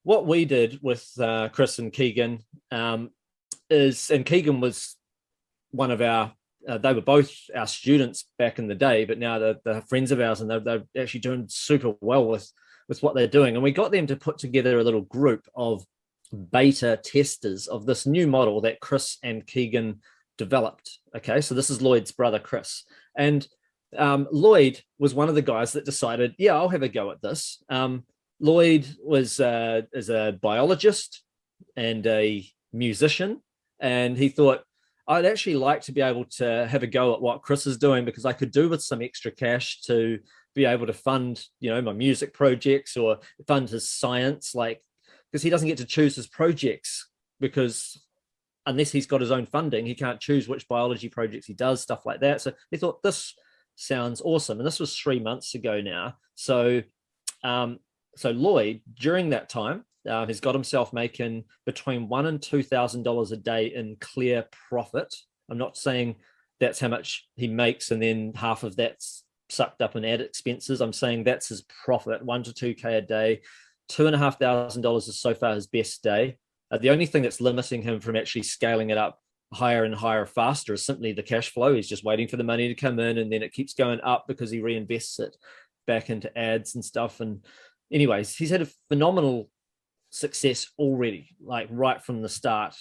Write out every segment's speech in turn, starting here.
what we did with Chris and Keegan and Keegan was one of our, they were both our students back in the day, but now they're friends of ours, and they're actually doing super well with what they're doing. And we got them to put together a little group of beta testers of this new model that Chris and Keegan developed. Okay, so this is Lloyd's brother, Chris. And Lloyd was one of the guys that decided, yeah, I'll have a go at this. Lloyd is a biologist and a musician, and he thought, I'd actually like to be able to have a go at what Chris is doing, because I could do with some extra cash to be able to fund, my music projects or fund his science, like, because he doesn't get to choose his projects, because unless he's got his own funding, he can't choose which biology projects he does, stuff like that. So he thought, this sounds awesome. And this was 3 months ago now. So, so Lloyd, during that time, has got himself making between $1,000 and $2,000 a day in clear profit. I'm not saying that's how much he makes and then half of that's sucked up in ad expenses. I'm saying that's his profit, 1 to 2K a day. $2,500 is so far his best day. The only thing that's limiting him from actually scaling it up higher and higher faster is simply the cash flow. He's just waiting for the money to come in, and then it keeps going up because he reinvests it back into ads and stuff. And anyways, he's had a phenomenal success already, like right from the start,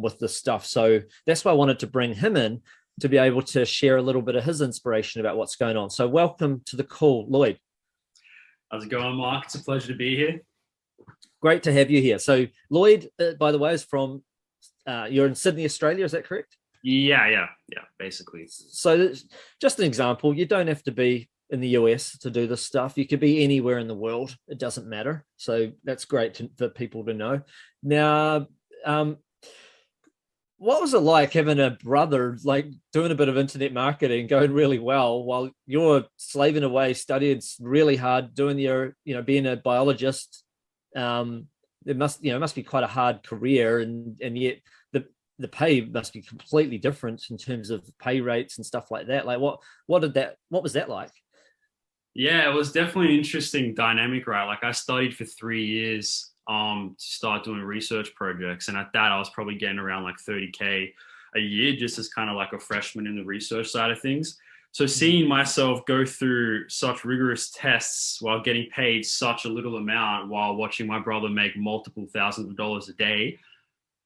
with this stuff. So that's why I wanted to bring him in to be able to share a little bit of his inspiration about what's going on. So welcome to the call, Lloyd. How's it going, Mark? It's a pleasure to be here. Great to have you here. So Lloyd, by the way, is from, you're in Sydney, Australia, is that correct? Yeah, basically. So just an example, you don't have to be in the US to do this stuff. You could be anywhere in the world. It doesn't matter. So that's great for people to know. Now, what was it like having a brother, like doing a bit of internet marketing, going really well while you're slaving away, studying really hard, doing your, being a biologist? It must be quite a hard career, and yet the pay must be completely different in terms of pay rates and stuff like that. Like what was that like? Yeah, it was definitely an interesting dynamic, right? Like I studied for 3 years to start doing research projects, and at that I was probably getting around like 30K a year just as kind of like a freshman in the research side of things. So seeing myself go through such rigorous tests while getting paid such a little amount while watching my brother make multiple thousands of dollars a day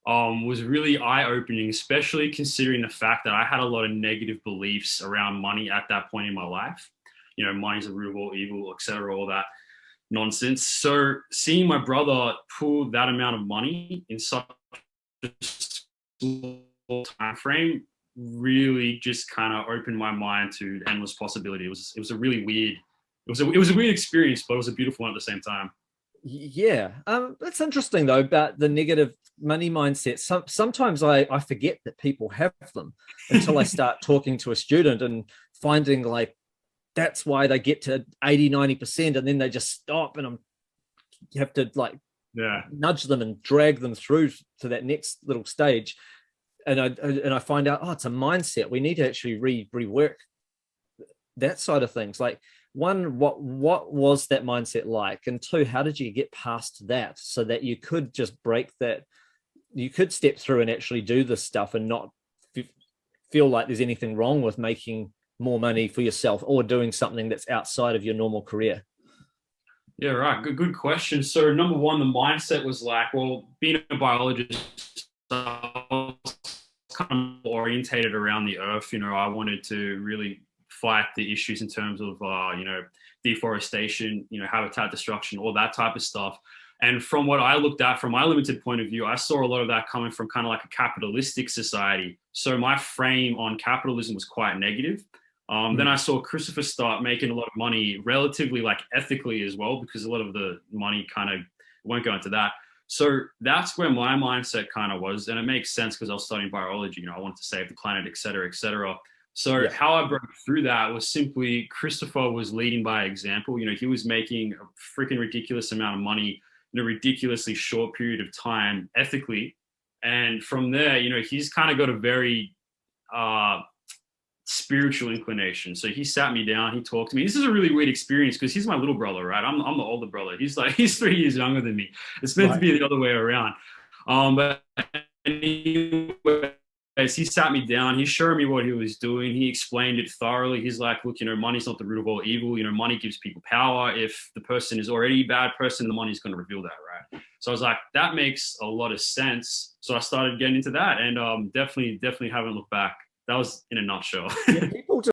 was really eye-opening, especially considering the fact that I had a lot of negative beliefs around money at that point in my life. Money's the root of all evil, etc., all that nonsense. So seeing my brother pull that amount of money in such a small time frame really just kind of opened my mind to endless possibility. It was a really weird, it was a weird experience, but it was a beautiful one at the same time. Yeah, that's interesting though about the negative money mindset. Sometimes I forget that people have them until I start talking to a student and finding like that's why they get to 80-90% and then they just stop, and you have to like nudge them and drag them through to that next little stage. And I find out, it's a mindset. We need to actually rework that side of things. Like, one, what was that mindset like? And two, how did you get past that so that you could just break that? You could step through and actually do this stuff and not feel like there's anything wrong with making more money for yourself or doing something that's outside of your normal career. Yeah, right. Good question. So number one, the mindset was like, well, being a biologist, I was kind of orientated around the earth. I wanted to really fight the issues in terms of, deforestation, habitat destruction, all that type of stuff. And from what I looked at, from my limited point of view, I saw a lot of that coming from kind of like a capitalistic society. So my frame on capitalism was quite negative. Then I saw Christopher start making a lot of money relatively like ethically as well, because a lot of the money kind of won't go into that. So that's where my mindset kind of was. And it makes sense because I was studying biology, I wanted to save the planet, et cetera, et cetera. So how I broke through that was simply Christopher was leading by example. He was making a freaking ridiculous amount of money in a ridiculously short period of time ethically. And from there, he's kind of got a very, spiritual inclination. So he sat me down, he talked to me. This is a really weird experience because he's my little brother, right? I'm the older brother. He's 3 years younger than me. It's meant to be the other way around. But anyways, he sat me down. He showed me what he was doing. He explained it thoroughly. He's like, look, money's not the root of all evil. Money gives people power. If the person is already a bad person, the money's going to reveal that, right? So I was like, that makes a lot of sense. So I started getting into that, and definitely haven't looked back. That was in a nutshell. Yeah, people